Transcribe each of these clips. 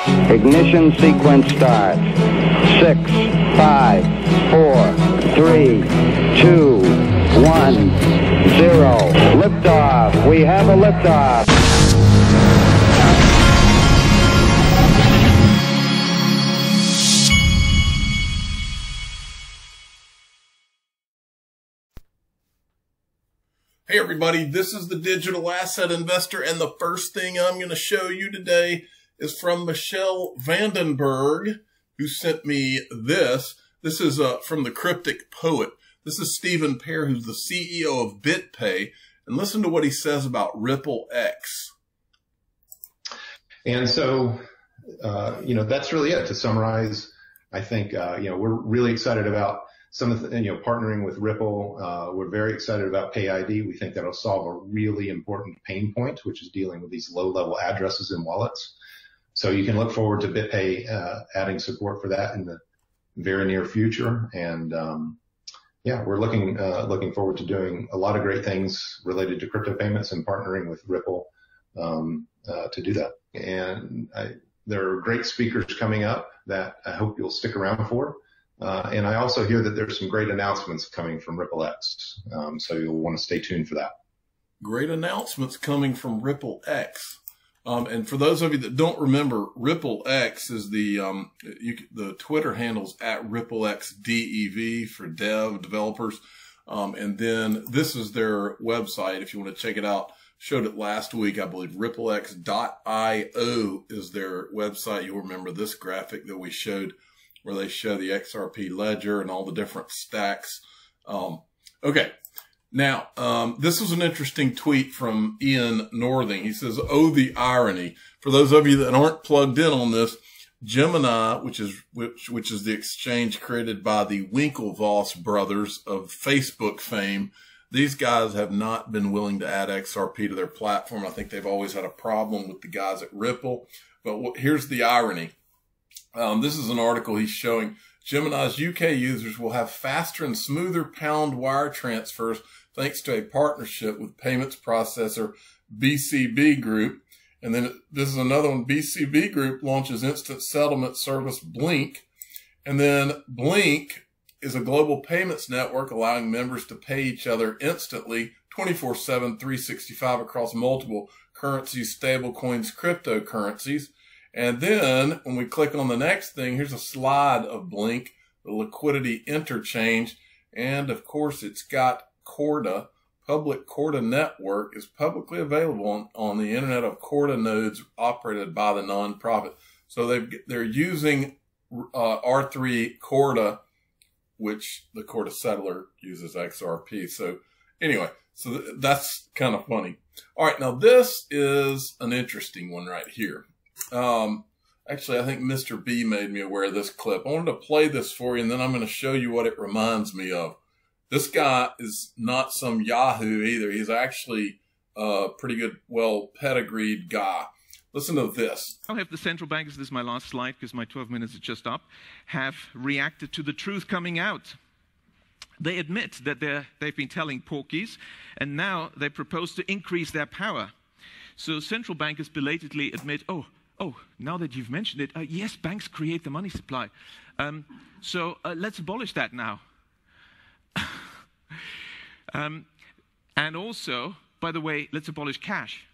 Ignition sequence start. 6, 5, 4, 3, 2, 1, 0. Liftoff. We have a liftoff. Hey everybody, this is the Digital Asset Investor, and the first thing I'm going to show you today is from Michelle Vandenberg, who sent me this. This is from the Cryptic Poet. This is Stephen Pear, who's the CEO of BitPay, and listen to what he says about Ripple X. And so, that's really it. To summarize, I think, we're really excited about some of the, partnering with Ripple. We're very excited about Pay ID. We think that'll solve a really important pain point, which is dealing with these low-level addresses in wallets. So you can look forward to BitPay adding support for that in the very near future. And we're looking forward to doing a lot of great things related to crypto payments and partnering with Ripple to do that. And there are great speakers coming up that I hope you'll stick around for. And I also hear that there's some great announcements coming from Ripple X. So you'll want to stay tuned for that. Great announcements coming from Ripple X. And for those of you that don't remember, Ripple X is the Twitter handles at RippleXDEV for developers. And then this is their website. If you want to check it out, showed it last week, I believe. RippleX.io is their website. You'll remember this graphic that we showed, where they show the XRP ledger and all the different stacks. Okay. Now, this was an interesting tweet from Ian Northing. He says, "Oh, the irony." For those of you that aren't plugged in on this, Gemini, which is the exchange created by the Winklevoss brothers of Facebook fame, these guys have not been willing to add XRP to their platform. I think they've always had a problem with the guys at Ripple. But here's the irony. This is an article he's showing. Gemini's UK users will have faster and smoother pound wire transfers thanks to a partnership with payments processor BCB Group. And then this is another one. BCB Group launches instant settlement service Blink. And then Blink is a global payments network allowing members to pay each other instantly 24/7, 365 across multiple currencies, stablecoins, cryptocurrencies. And then when we click on the next thing, here's a slide of Blink, the liquidity interchange. And of course, it's got Corda. Public Corda network is publicly available on the Internet of Corda nodes operated by the nonprofit. So they're using R3 Corda, which the Corda settler uses XRP. So anyway, so that's kind of funny. All right, now this is an interesting one right here. Actually, I think Mr. B made me aware of this clip. I wanted to play this for you, and then I'm going to show you what it reminds me of. This guy is not some Yahoo either. He's actually a pretty good, well-pedigreed guy. Listen to this. How have the central bankers, this is my last slide because my 12 minutes is just up, have reacted to the truth coming out? They admit that they've been telling porkies, and now they propose to increase their power. So central bankers belatedly admit, oh, now that you've mentioned it, yes, banks create the money supply. So let's abolish that now. And also, by the way, let's abolish cash.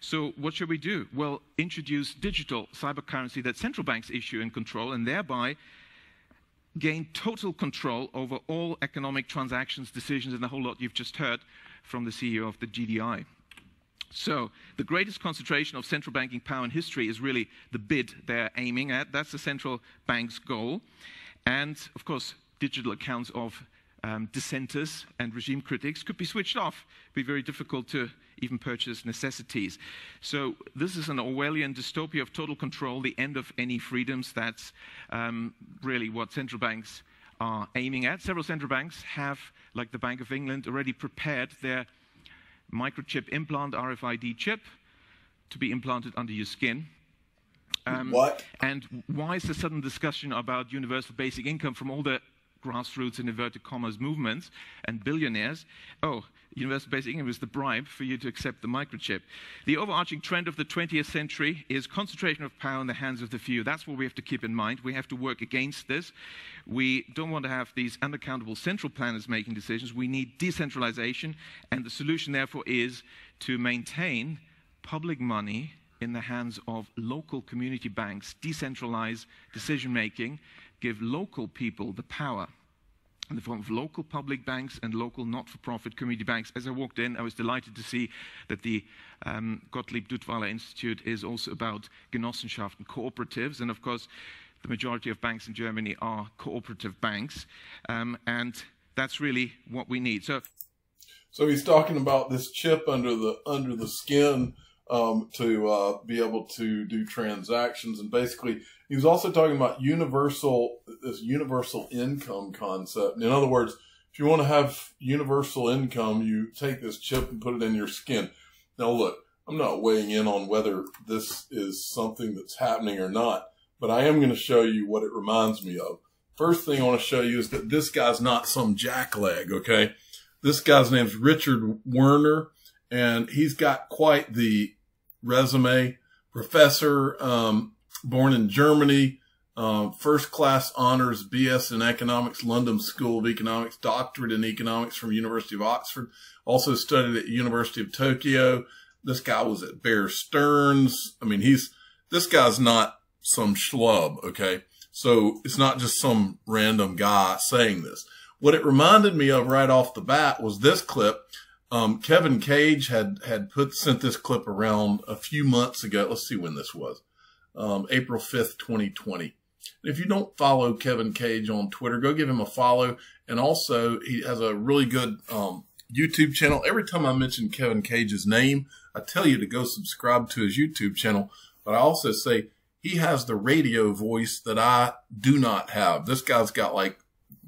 So what should we do? Well, introduce digital cybercurrency that central banks issue and control, and thereby gain total control over all economic transactions, decisions, and the whole lot you've just heard from the CEO of the GDI. So the greatest concentration of central banking power in history is really the bid they're aiming at. That's the central bank's goal. And of course, digital accounts of dissenters and regime critics could be switched off. It'd be very difficult to even purchase necessities. So this is an Orwellian dystopia of total control, the end of any freedoms. That's really what central banks are aiming at. Several central banks have, like the Bank of England, already prepared their microchip implant, RFID chip, to be implanted under your skin. What? And why is the sudden discussion about universal basic income from all the grassroots and inverted commas movements and billionaires. Oh, universal basic income is the bribe for you to accept the microchip. The overarching trend of the 20th century is concentration of power in the hands of the few. That's what we have to keep in mind. We have to work against this. We don't want to have these unaccountable central planners making decisions. We need decentralization, and the solution, therefore, is to maintain public money in the hands of local community banks, decentralize decision-making, give local people the power in the form of local public banks and local not-for-profit community banks. As I walked in, I was delighted to see that the Gottlieb Duttweiler Institute is also about Genossenschaften, cooperatives, and of course, the majority of banks in Germany are cooperative banks, and that's really what we need. So he's talking about this chip under the skin to be able to do transactions, and basically he was also talking about this universal income concept. In other words, if you want to have universal income, you take this chip and put it in your skin. Now look, I'm not weighing in on whether this is something that's happening or not, but I am going to show you what it reminds me of. First thing I want to show you is that this guy's not some jackleg, okay? This guy's name's Richard Werner, and he's got quite the resume. Professor, born in Germany, first-class honors BS in economics, London School of Economics, doctorate in economics from University of Oxford, also studied at University of Tokyo. This guy was at Bear Stearns. I mean, this guy's not some schlub, okay? So it's not just some random guy saying this. What it reminded me of right off the bat was this clip. Kevin Cage had sent this clip around a few months ago. Let's see when this was. April 5th, 2020. If you don't follow Kevin Cage on Twitter, go give him a follow. And also, he has a really good YouTube channel. Every time I mention Kevin Cage's name, I tell you to go subscribe to his YouTube channel. But I also say he has the radio voice that I do not have. This guy's got like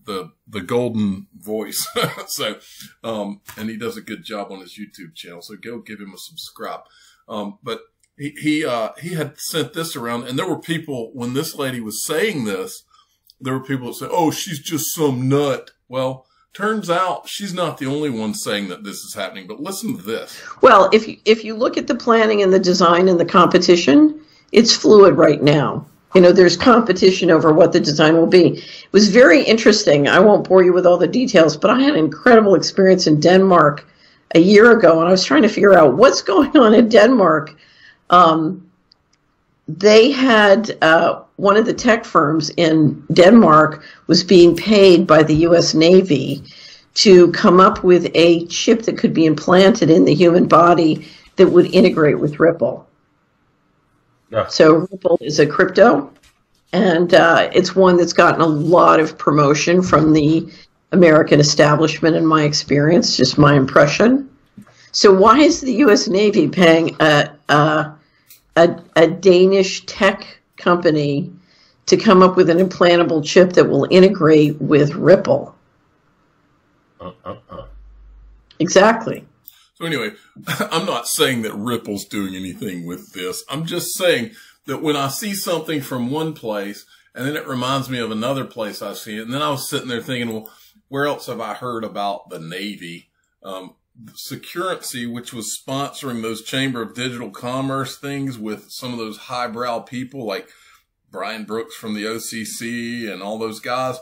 the golden voice. So, and he does a good job on his YouTube channel. So go give him a subscribe. But he had sent this around, and there were people, when this lady was saying this, there were people that said, oh, she's just some nut. Well, turns out she's not the only one saying that this is happening, but listen to this. Well, if you look at the planning and the design and the competition, it's fluid right now. You know, there's competition over what the design will be. It was very interesting. I won't bore you with all the details, but I had an incredible experience in Denmark a year ago, and I was trying to figure out what's going on in Denmark. They had one of the tech firms in Denmark was being paid by the U.S. Navy to come up with a chip that could be implanted in the human body that would integrate with Ripple. Yeah. So Ripple is a crypto, and it's one that's gotten a lot of promotion from the American establishment, in my experience, just my impression. So why is the U.S. Navy paying a Danish tech company to come up with an implantable chip that will integrate with Ripple? Exactly. So anyway, I'm not saying that Ripple's doing anything with this. I'm just saying that when I see something from one place and then it reminds me of another place I see it, and then I was sitting there thinking, well, where else have I heard about the Navy? Securrency, which was sponsoring those Chamber of Digital Commerce things with some of those highbrow people like Brian Brooks from the OCC and all those guys.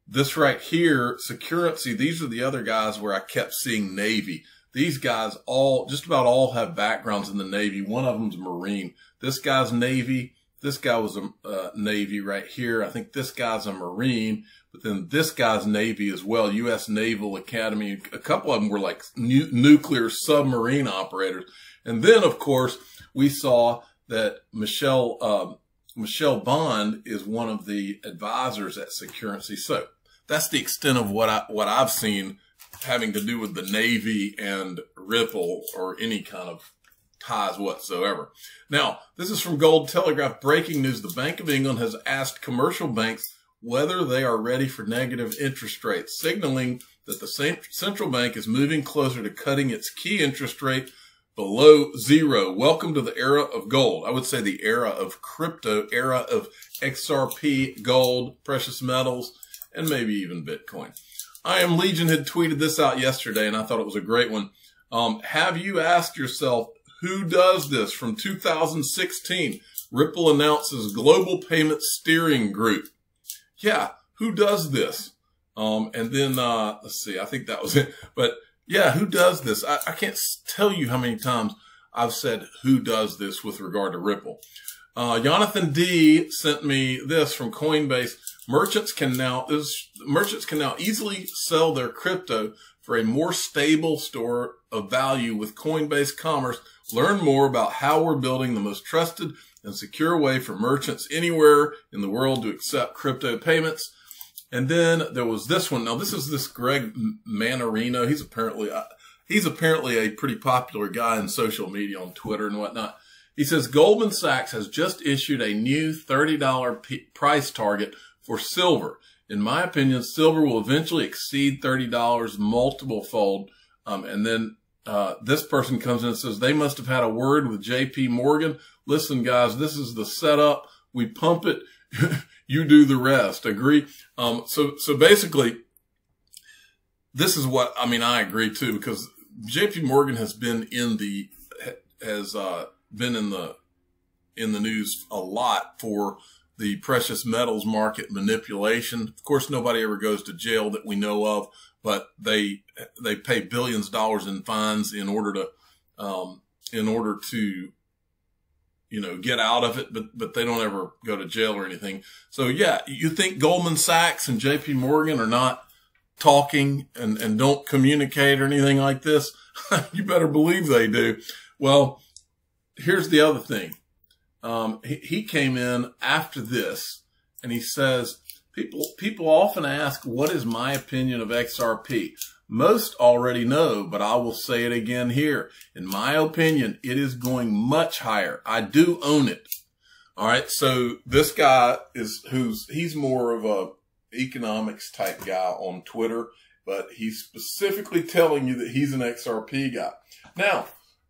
This right here, Securrency, these are the other guys where I kept seeing Navy. These guys just about all have backgrounds in the Navy. One of them's Marine. This guy's Navy. This guy was a Navy right here. I think this guy's a Marine, but then this guy's Navy as well, U.S. Naval Academy. A couple of them were like nuclear submarine operators. And then, of course, we saw that Michelle Bond is one of the advisors at Securrency. So that's the extent of what I've seen having to do with the Navy and Ripple or any kind of ties whatsoever. Now, this is from Gold Telegraph. Breaking news. The Bank of England has asked commercial banks whether they are ready for negative interest rates, signaling that the central bank is moving closer to cutting its key interest rate below zero. Welcome to the era of gold. I would say the era of crypto, era of XRP, gold, precious metals, and maybe even Bitcoin. I Am Legion had tweeted this out yesterday, and I thought it was a great one. Have you asked yourself, who does this? From 2016, Ripple announces Global Payment Steering Group. Yeah, who does this? And then, let's see, I think that was it. But yeah, who does this? I can't tell you how many times I've said, who does this with regard to Ripple? Jonathan D sent me this from Coinbase. Merchants can now easily sell their crypto for a more stable store of value with Coinbase Commerce. Learn more about how we're building the most trusted and secure way for merchants anywhere in the world to accept crypto payments. And then there was this one. Now, this is this Greg Manarino. He's apparently a pretty popular guy in social media on Twitter and whatnot. He says Goldman Sachs has just issued a new $30 price target for silver. In my opinion, silver will eventually exceed $30 multiple fold. And then this person comes in and says they must have had a word with JP Morgan. Listen, guys, this is the setup. We pump it. You do the rest. Agree? So basically, this is what, I mean, I agree too, because JP Morgan has been in the news a lot for the precious metals market manipulation. Of course, nobody ever goes to jail that we know of, but they pay billions of dollars in fines in order to get out of it, but they don't ever go to jail or anything. So yeah, you think Goldman Sachs and JP Morgan are not talking and don't communicate or anything like this? You better believe they do. Well, here's the other thing. He came in after this and he says, people often ask, what is my opinion of XRP? Most already know, but I will say it again here. In my opinion, it is going much higher. I do own it. All right. So this guy he's more of a economics type guy on Twitter, but he's specifically telling you that he's an XRP guy. Now,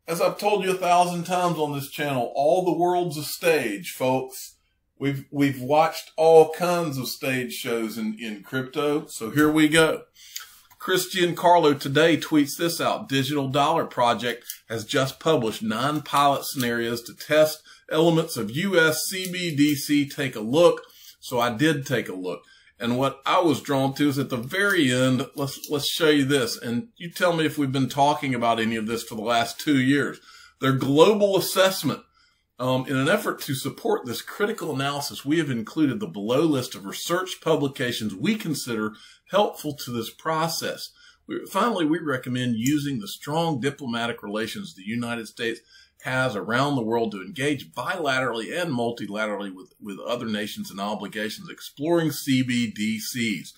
as I've told you 1,000 times on this channel, all the world's a stage, folks. We've watched all kinds of stage shows in crypto. So here we go. Christian Carlo today tweets this out. Digital Dollar Project has just published 9 pilot scenarios to test elements of US CBDC. Take a look. So I did take a look. And what I was drawn to is at the very end, let's show you this. And you tell me if we've been talking about any of this for the last 2 years. Their global assessment. In an effort to support this critical analysis, we have included the below list of research publications we consider helpful to this process. Finally, we recommend using the strong diplomatic relations the United States has around the world to engage bilaterally and multilaterally with other nations and obligations, exploring CBDCs.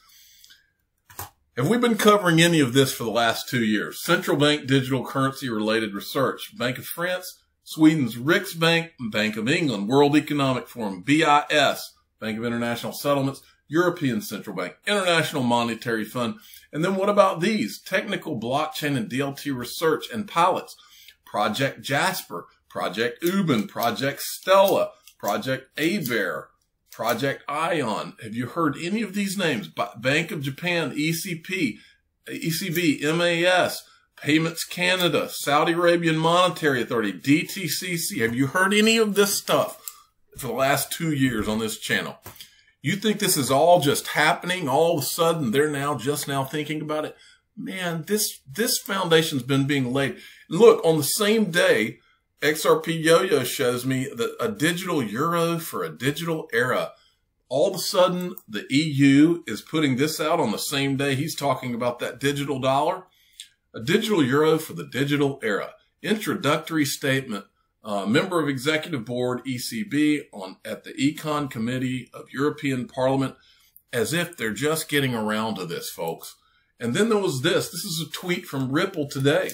Have we been covering any of this for the last 2 years? Central bank digital currency related research. Bank of France, Sweden's Riksbank, Bank of England, World Economic Forum, BIS, Bank of International Settlements, European Central Bank, International Monetary Fund. And then what about these? Technical blockchain and DLT research and pilots. Project Jasper, Project Ubin, Project Stella, Project Aber, Project Ion. Have you heard any of these names? Bank of Japan, ECB, MAS, Payments Canada, Saudi Arabian Monetary Authority, DTCC. Have you heard any of this stuff for the last 2 years on this channel? You think this is all just happening? All of a sudden, they're just now thinking about it? Man, this foundation's been being laid. Look, on the same day, XRP Yo-Yo shows me that a digital euro for a digital era. All of a sudden, the EU is putting this out on the same day he's talking about that digital dollar. A digital euro for the digital era. Introductory statement. Member of Executive Board, ECB, at the Econ Committee of European Parliament, as if they're just getting around to this, folks. And then there was this. This is a tweet from Ripple today.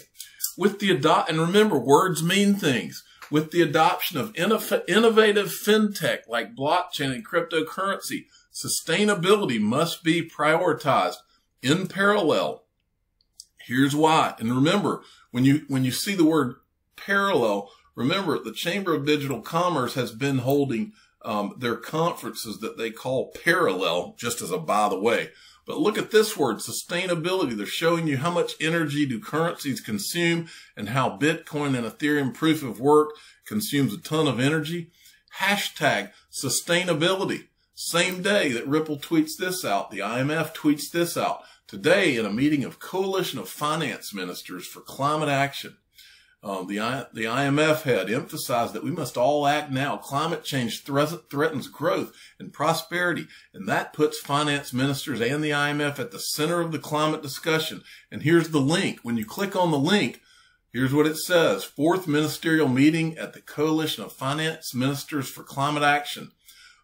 And remember, words mean things. With the adoption of innovative fintech like blockchain and cryptocurrency, sustainability must be prioritized in parallel. Here's why. And remember, when you see the word parallel, remember the Chamber of Digital Commerce has been holding their conferences that they call parallel, just as a by the way. But look at this word, sustainability. They're showing you how much energy do currencies consume and how Bitcoin and Ethereum proof of work consumes a ton of energy. Hashtag sustainability. Same day that Ripple tweets this out, the IMF tweets this out. Today, in a meeting of Coalition of Finance Ministers for Climate Action, the IMF had emphasized that we must all act now. Climate change threatens growth and prosperity, and that puts finance ministers and the IMF at the center of the climate discussion. And here's the link. When you click on the link, here's what it says. 4th Ministerial Meeting at the Coalition of Finance Ministers for Climate Action.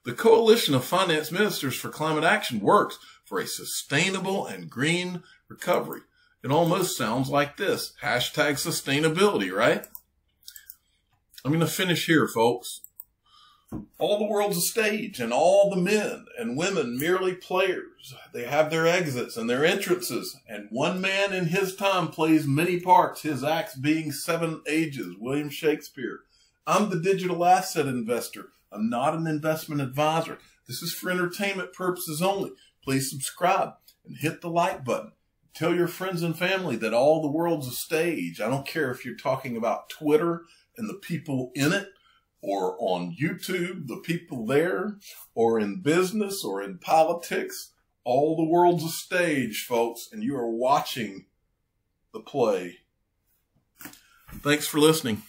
The Coalition of Finance Ministers for Climate Action works for a sustainable and green recovery. It almost sounds like this. Hashtag sustainability, right? I'm going to finish here, folks. All the world's a stage, and all the men and women merely players. They have their exits and their entrances, and one man in his time plays many parts, his acts being 7 ages, William Shakespeare. I'm the digital asset investor. I'm not an investment advisor. This is for entertainment purposes only. Please subscribe and hit the like button. Tell your friends and family that all the world's a stage. I don't care if you're talking about Twitter and the people in it, or on YouTube, the people there, or in business or in politics. All the world's a stage, folks, and you are watching the play. Thanks for listening.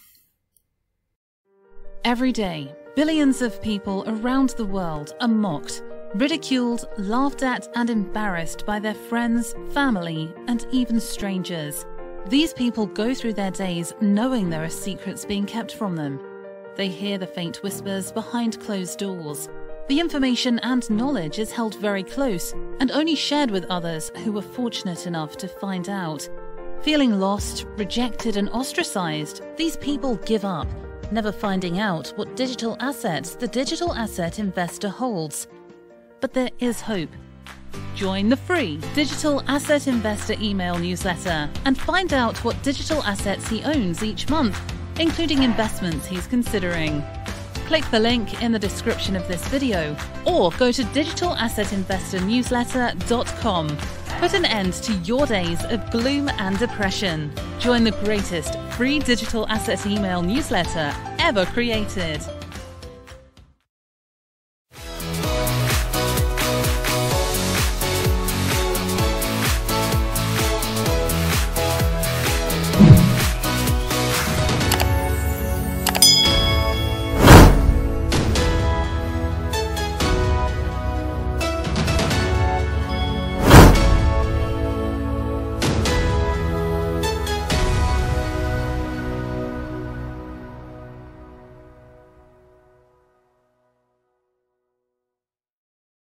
Every day, billions of people around the world are mocked, ridiculed, laughed at, and embarrassed by their friends, family, and even strangers. These people go through their days knowing there are secrets being kept from them. They hear the faint whispers behind closed doors. The information and knowledge is held very close and only shared with others who were fortunate enough to find out. Feeling lost, rejected, and ostracized, these people give up, never finding out what digital assets the digital asset investor holds. But there is hope. Join the free Digital Asset Investor email newsletter and find out what digital assets he owns each month, including investments he's considering. Click the link in the description of this video or go to digitalassetinvestornewsletter.com. Put an end to your days of gloom and depression. Join the greatest free digital asset email newsletter ever created.